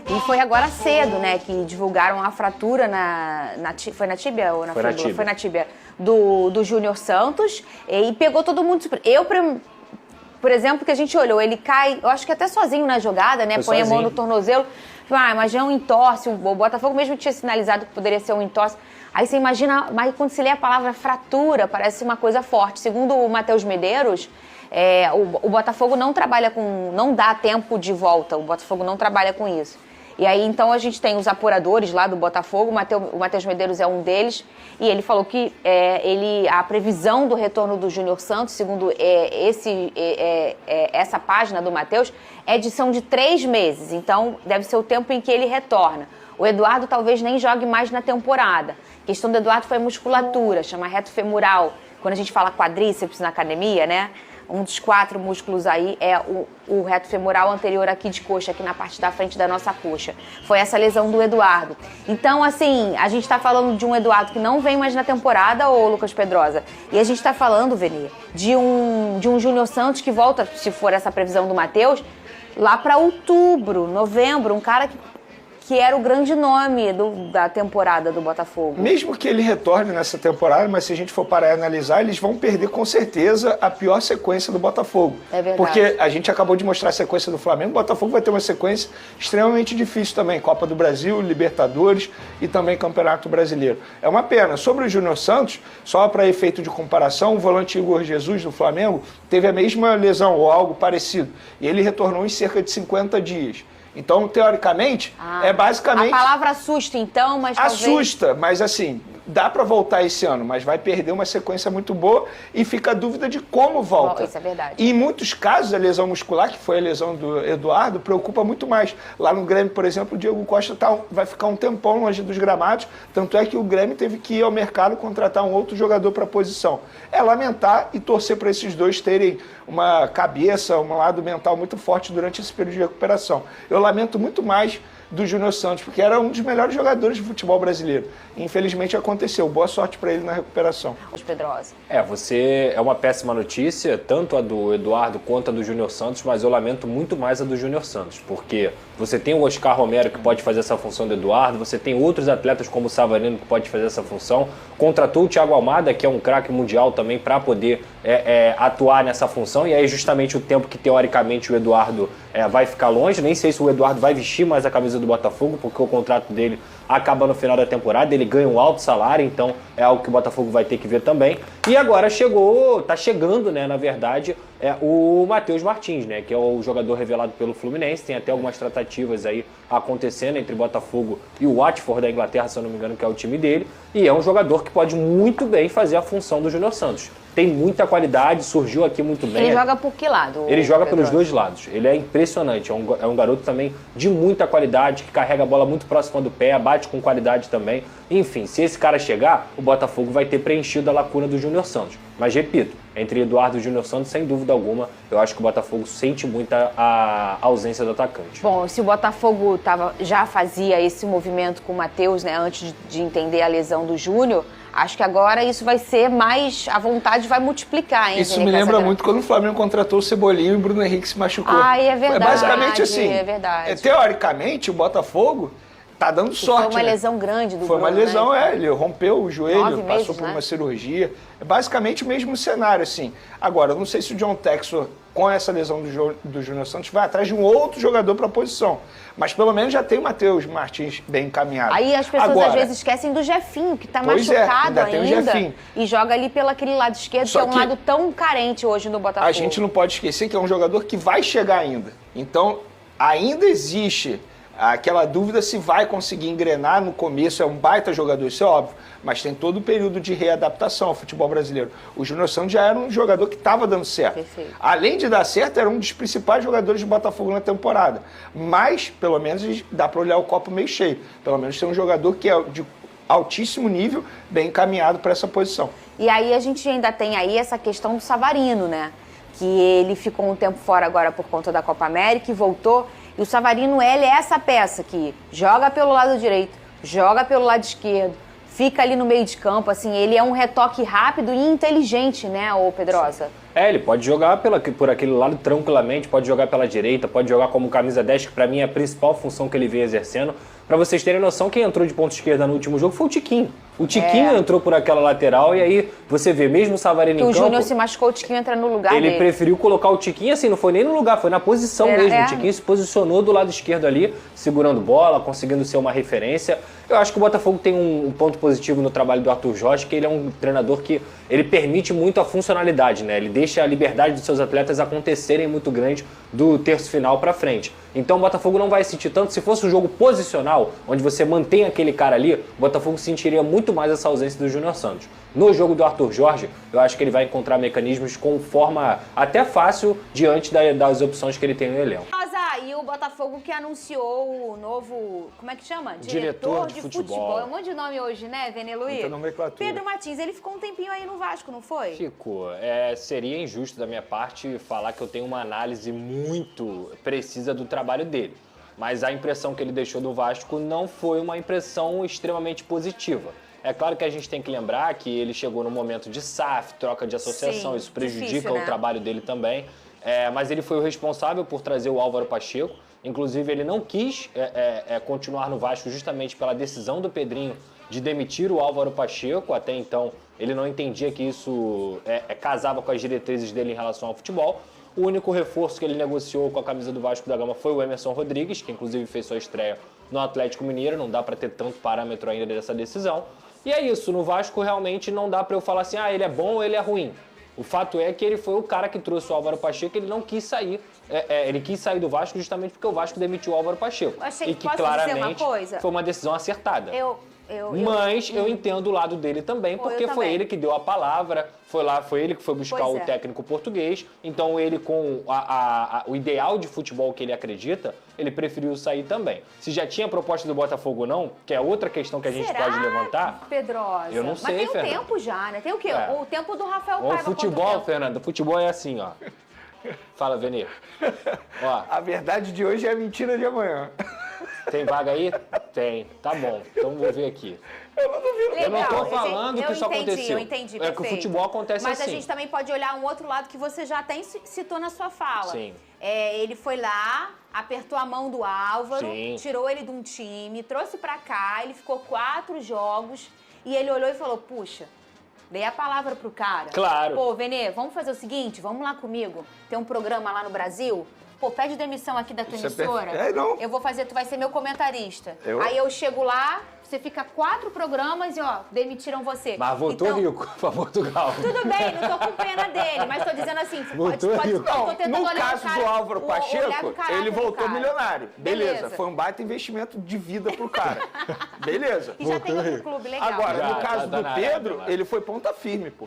E foi agora cedo, né, que divulgaram a fratura foi na tíbia ou na fíbula? Foi na tíbia do Júnior Santos e pegou todo mundo. Por exemplo, que a gente olhou, ele cai, eu acho que até sozinho na jogada, né, põe a mão no tornozelo. Mas já é um entorse, o Botafogo mesmo tinha sinalizado que poderia ser um entorse. Aí você imagina, mas quando se lê a palavra fratura, parece uma coisa forte. Segundo o Matheus Medeiros, o Botafogo não trabalha não dá tempo de volta, o Botafogo não trabalha com isso. E aí, então, a gente tem os apuradores lá do Botafogo, o Matheus Medeiros é um deles, e ele falou que a previsão do retorno do Júnior Santos, segundo essa página do Matheus, são de 3 meses, então deve ser o tempo em que ele retorna. O Eduardo talvez nem jogue mais na temporada. A questão do Eduardo foi musculatura, chama reto femoral. Quando a gente fala quadríceps na academia, né? Um dos 4 músculos aí é o reto femoral anterior aqui de coxa, aqui na parte da frente da nossa coxa. Foi essa lesão do Eduardo. Então, assim, a gente tá falando de um Eduardo que não vem mais na temporada, ô Lucas Pedrosa. E a gente tá falando, Veni, de um Júnior Santos que volta, se for essa previsão do Matheus, lá para outubro, novembro, um cara que era o grande nome da temporada do Botafogo. Mesmo que ele retorne nessa temporada, mas se a gente for parar e analisar, eles vão perder com certeza a pior sequência do Botafogo. É verdade. Porque a gente acabou de mostrar a sequência do Flamengo, o Botafogo vai ter uma sequência extremamente difícil também. Copa do Brasil, Libertadores e também Campeonato Brasileiro. É uma pena. Sobre o Júnior Santos, só para efeito de comparação, o volante Igor Jesus do Flamengo teve a mesma lesão ou algo parecido. E ele retornou em cerca de 50 dias. Então, teoricamente, é basicamente... A palavra assusta, então, mas talvez... Assusta, mas assim, dá para voltar esse ano, mas vai perder uma sequência muito boa e fica a dúvida de como volta. Isso é verdade. E em muitos casos, a lesão muscular, que foi a lesão do Eduardo, preocupa muito mais. Lá no Grêmio, por exemplo, o Diego Costa vai ficar um tempão longe dos gramados, tanto é que o Grêmio teve que ir ao mercado contratar um outro jogador para a posição. É lamentar e torcer para esses dois terem uma cabeça, um lado mental muito forte durante esse período de recuperação. Eu lamento muito mais do Júnior Santos, porque era um dos melhores jogadores de futebol brasileiro. Infelizmente aconteceu. Boa sorte para ele na recuperação. Pedrosa. É uma péssima notícia, tanto a do Eduardo quanto a do Júnior Santos, mas eu lamento muito mais a do Júnior Santos, porque você tem o Oscar Romero que pode fazer essa função do Eduardo, você tem outros atletas como o Savarino que pode fazer essa função, contratou o Thiago Almada, que é um craque mundial também, para poder atuar nessa função, e aí justamente o tempo que teoricamente o Eduardo vai ficar longe, nem sei se o Eduardo vai vestir mais a camisa do Botafogo, porque o contrato dele acaba no final da temporada, ele ganha um alto salário, então é algo que o Botafogo vai ter que ver também. E agora tá chegando, né, na verdade, o Matheus Martins, né, que é o jogador revelado pelo Fluminense, tem até algumas tratativas aí acontecendo entre Botafogo e o Watford da Inglaterra, se eu não me engano, que é o time dele, e é um jogador que pode muito bem fazer a função do Júnior Santos. Tem muita qualidade, surgiu aqui muito bem. Ele joga por que lado? Ele joga pelos dois lados. Ele é impressionante. É um garoto também de muita qualidade, que carrega a bola muito próxima do pé, bate com qualidade também. Enfim, se esse cara chegar, o Botafogo vai ter preenchido a lacuna do Júnior Santos. Mas, repito, entre Eduardo e Júnior Santos, sem dúvida alguma, eu acho que o Botafogo sente muita a ausência do atacante. Bom, se o Botafogo já fazia esse movimento com o Matheus, né, antes de entender a lesão do Júnior, acho que agora isso vai ser mais... A vontade vai multiplicar, hein? Isso me lembra muito quando o Flamengo contratou o Cebolinha e o Bruno Henrique se machucou. É verdade. É basicamente assim. É verdade. Teoricamente, o Botafogo tá dando sorte. Foi uma lesão grande do Foi Bruno, uma lesão, né? Ele rompeu o joelho, 9 meses, passou por né? uma cirurgia. É basicamente o mesmo cenário, assim. Agora, eu não sei se o John Textor, com essa lesão do Júnior Santos, vai atrás de um outro jogador para a posição. Mas pelo menos já tem o Matheus Martins bem encaminhado. Aí as pessoas às vezes esquecem do Jefinho, que está machucado ainda. Tem o Jefinho. E joga ali pelo aquele lado esquerdo, que é um lado tão carente hoje no Botafogo. A gente não pode esquecer que é um jogador que vai chegar ainda. Então, ainda existe aquela dúvida se vai conseguir engrenar no começo. É um baita jogador, isso é óbvio, mas tem todo o período de readaptação ao futebol brasileiro. O Júnior Santos já era um jogador que estava dando certo. Perfeito. Além de dar certo, era um dos principais jogadores do Botafogo na temporada. Mas, pelo menos, dá para olhar o copo meio cheio. Pelo menos tem um jogador que é de altíssimo nível, bem encaminhado para essa posição. E aí a gente ainda tem aí essa questão do Savarino, né? Que ele ficou um tempo fora agora por conta da Copa América e voltou. E o Savarino, ele é essa peça que joga pelo lado direito, joga pelo lado esquerdo, fica ali no meio de campo, assim, ele é um retoque rápido e inteligente, né, ô Pedrosa? Ele pode jogar por aquele lado tranquilamente, pode jogar pela direita, pode jogar como camisa 10, que pra mim é a principal função que ele vem exercendo. Pra vocês terem noção, quem entrou de ponta esquerda no último jogo foi o Tiquinho. O Tiquinho entrou por aquela lateral e aí você vê, mesmo o Savarino em campo... O Júnior se machucou, o Tiquinho entra no lugar dele. Ele preferiu colocar o Tiquinho, assim, não foi nem no lugar, foi na posição mesmo. O Tiquinho se posicionou do lado esquerdo ali, segurando bola, conseguindo ser uma referência. Eu acho que o Botafogo tem um ponto positivo no trabalho do Arthur Jorge, que ele é um treinador que ele permite muito a funcionalidade, né? Ele deixa a liberdade dos seus atletas acontecerem muito grande do terço final pra frente. Então o Botafogo não vai sentir tanto. Se fosse um jogo posicional, onde você mantém aquele cara ali, o Botafogo sentiria muito mais essa ausência do Júnior Santos. No jogo do Arthur Jorge, eu acho que ele vai encontrar mecanismos com forma até fácil diante das opções que ele tem no elenco. E o Botafogo que anunciou o novo, como é que chama? Diretor de futebol. É um monte de nome hoje, né, Vene Luiz? Pedro Martins, ele ficou um tempinho aí no Vasco, não foi? Ficou. Seria injusto da minha parte falar que eu tenho uma análise muito precisa do trabalho dele. Mas a impressão que ele deixou do Vasco não foi uma impressão extremamente positiva. É claro que a gente tem que lembrar que ele chegou no momento de SAF, troca de associação, isso prejudica difícil, né? O trabalho dele também. Mas ele foi o responsável por trazer o Álvaro Pacheco. Inclusive, ele não quis continuar no Vasco justamente pela decisão do Pedrinho de demitir o Álvaro Pacheco. Até então, ele não entendia que isso casava com as diretrizes dele em relação ao futebol. O único reforço que ele negociou com a camisa do Vasco da Gama foi o Emerson Rodrigues, que inclusive fez sua estreia no Atlético Mineiro. Não dá para ter tanto parâmetro ainda dessa decisão. E é isso, no Vasco realmente não dá para eu falar assim, ele é bom ou ele é ruim. O fato é que ele foi o cara que trouxe o Álvaro Pacheco, ele não quis sair. Ele quis sair do Vasco justamente porque o Vasco demitiu o Álvaro Pacheco. E que claramente foi uma decisão acertada. Mas eu entendo o lado dele também, porque foi ele que deu a palavra, foi ele que foi buscar o técnico português. Então ele, com o ideal de futebol que ele acredita, ele preferiu sair também. Se já tinha proposta do Botafogo ou não, que é outra questão que a gente pode levantar. Pedrosa? Eu não sei, Mas tem um tempo já, né? Tem o quê? O tempo do Rafael Paiva. O futebol, Fernanda, futebol é assim, ó. Fala, Vene. A verdade de hoje é a mentira de amanhã. Tem vaga aí? Tem. Tá bom. Então vou ver aqui. Eu não duvido. Eu não tô falando que isso aconteceu. Eu entendi, que o futebol acontece Mas assim. Mas a gente também pode olhar um outro lado que você já até citou na sua fala. Sim. Ele foi lá, apertou a mão do Álvaro, tirou ele de um time, trouxe pra cá, ele ficou 4 jogos e ele olhou e falou, puxa, dei a palavra pro cara. Claro. Pô, Vene, vamos fazer o seguinte, vamos lá comigo, tem um programa lá no Brasil... Pô, pede demissão aqui da tua emissora. Não. Eu vou fazer, tu vai ser meu comentarista. Aí eu chego lá, você fica 4 programas e, demitiram você. Mas voltou rico pra Portugal. Tudo bem, não tô com pena dele, mas tô dizendo assim, voltou rico. No caso do Álvaro Pacheco, ele voltou milionário. Beleza, foi um baita investimento de vida pro cara. Beleza. E já tem outro clube legal. Agora, no caso do Pedro, ele foi ponta firme, pô.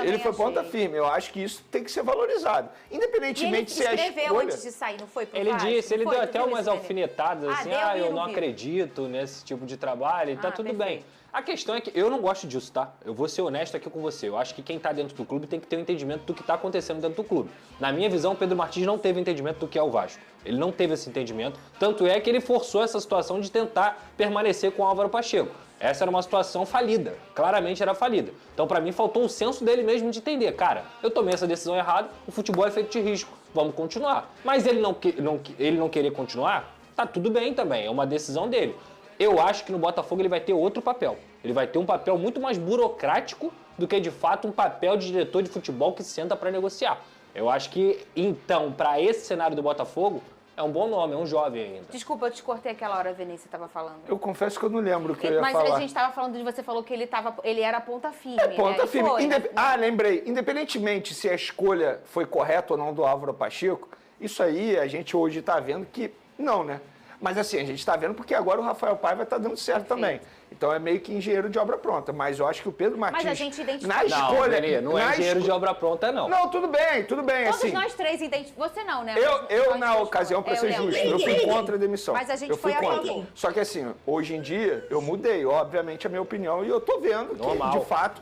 Ele foi ponta firme. Eu acho que isso tem que ser valorizado. Independentemente se é a escolha... antes de sair, não foi pro Ele Vasco? disse, ele deu até umas alfinetadas, assim, eu não vi. acredito nesse tipo de trabalho, e tá tudo bem. A questão é que eu não gosto disso, tá? Eu vou ser honesto aqui com você. Eu acho que quem tá dentro do clube tem que ter um entendimento do que tá acontecendo dentro do clube. Na minha visão, o Pedro Martins não teve entendimento do que é o Vasco. Ele não teve esse entendimento. Tanto é que ele forçou essa situação de tentar permanecer com o Álvaro Pacheco. Essa era uma situação falida. Claramente era falida. Então, pra mim, faltou um senso dele mesmo de entender. Cara, eu tomei essa decisão errada, o futebol é feito de risco. Vamos continuar. Mas ele não querer continuar, tá tudo bem também. É uma decisão dele. Eu acho que no Botafogo ele vai ter outro papel. Ele vai ter um papel muito mais burocrático do que, de fato, um papel de diretor de futebol que senta para negociar. Eu acho que, então, para esse cenário do Botafogo, é um bom nome, é um jovem ainda. Desculpa, eu te cortei aquela hora, Vinícius, você estava falando. Eu confesso que eu não lembro o que eu ia falar. Mas a gente estava falando de você falou que ele era ponta firme. Ponta firme. Foi, lembrei. Independentemente se a escolha foi correta ou não do Álvaro Pacheco, isso aí a gente hoje está vendo que não, né? Mas assim, a gente está vendo porque agora o Rafael Paiva está dando certo também. Então é meio que engenheiro de obra pronta. Mas eu acho que o Pedro Martins... Mas a gente identifica... Na escolha... Não é engenheiro de obra pronta, não. Não, tudo bem. Todos assim, nós três identificamos... Você não, né? Eu na ocasião, para ser justo, eu fui contra a demissão. Mas a gente foi a favor. Só que assim, hoje em dia, eu mudei, obviamente, a minha opinião. E eu tô vendo que, de fato,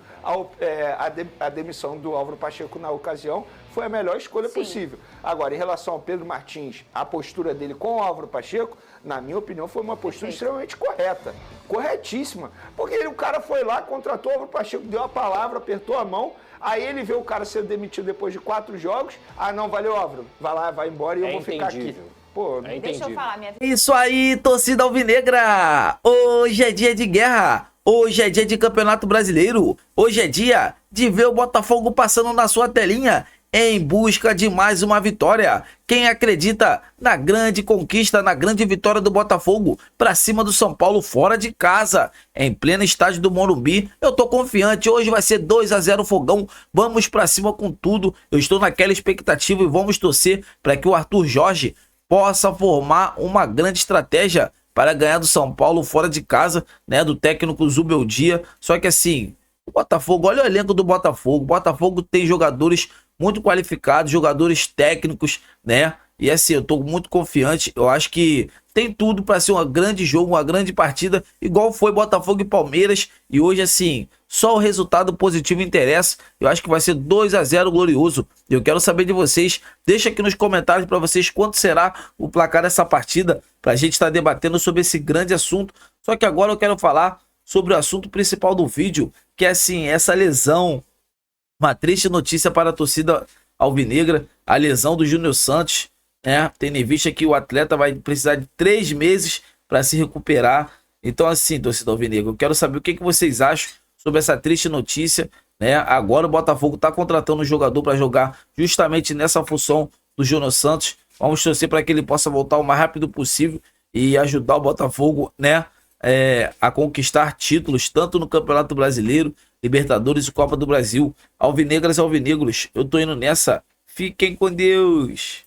a demissão do Álvaro Pacheco na ocasião foi a melhor escolha possível. Agora, em relação ao Pedro Martins, a postura dele com o Álvaro Pacheco, na minha opinião, foi uma postura extremamente correta. Corretíssima. Porque o cara foi lá, contratou o Álvaro Pacheco, deu a palavra, apertou a mão, aí ele vê o cara ser demitido depois de 4 jogos, não, valeu, Álvaro, vai lá, vai embora e eu vou ficar aqui. Pô, deixa eu falar minha... Isso aí, torcida alvinegra! Hoje é dia de guerra, hoje é dia de Campeonato Brasileiro, hoje é dia de ver o Botafogo passando na sua telinha em busca de mais uma vitória. Quem acredita na grande conquista, na grande vitória do Botafogo para cima do São Paulo fora de casa, em pleno estádio do Morumbi, eu tô confiante. Hoje vai ser 2-0 Fogão, vamos para cima com tudo. Eu estou naquela expectativa e vamos torcer para que o Arthur Jorge possa formar uma grande estratégia para ganhar do São Paulo fora de casa, né, do técnico Zubeldia. Só que assim, o Botafogo, olha o elenco do Botafogo. O Botafogo tem jogadores muito qualificados, jogadores técnicos, né? E assim, eu tô muito confiante. Eu acho que tem tudo para ser um grande jogo, uma grande partida, igual foi Botafogo e Palmeiras. E hoje, assim, só o resultado positivo interessa. Eu acho que vai ser 2-0 glorioso. Eu quero saber de vocês. Deixa aqui nos comentários para vocês quanto será o placar dessa partida, pra gente estar debatendo sobre esse grande assunto. Só que agora eu quero falar sobre o assunto principal do vídeo, que é assim, essa lesão. Uma triste notícia para a torcida alvinegra, a lesão do Júnior Santos, né? Tendo em vista que o atleta vai precisar de 3 meses para se recuperar. Então assim, torcida alvinegra, eu quero saber o que vocês acham sobre essa triste notícia, né? Agora o Botafogo está contratando um jogador para jogar justamente nessa função do Júnior Santos. Vamos torcer para que ele possa voltar o mais rápido possível e ajudar o Botafogo, né? A conquistar títulos tanto no Campeonato Brasileiro, Libertadores e Copa do Brasil. Alvinegras e alvinegros, eu tô indo nessa. Fiquem com Deus.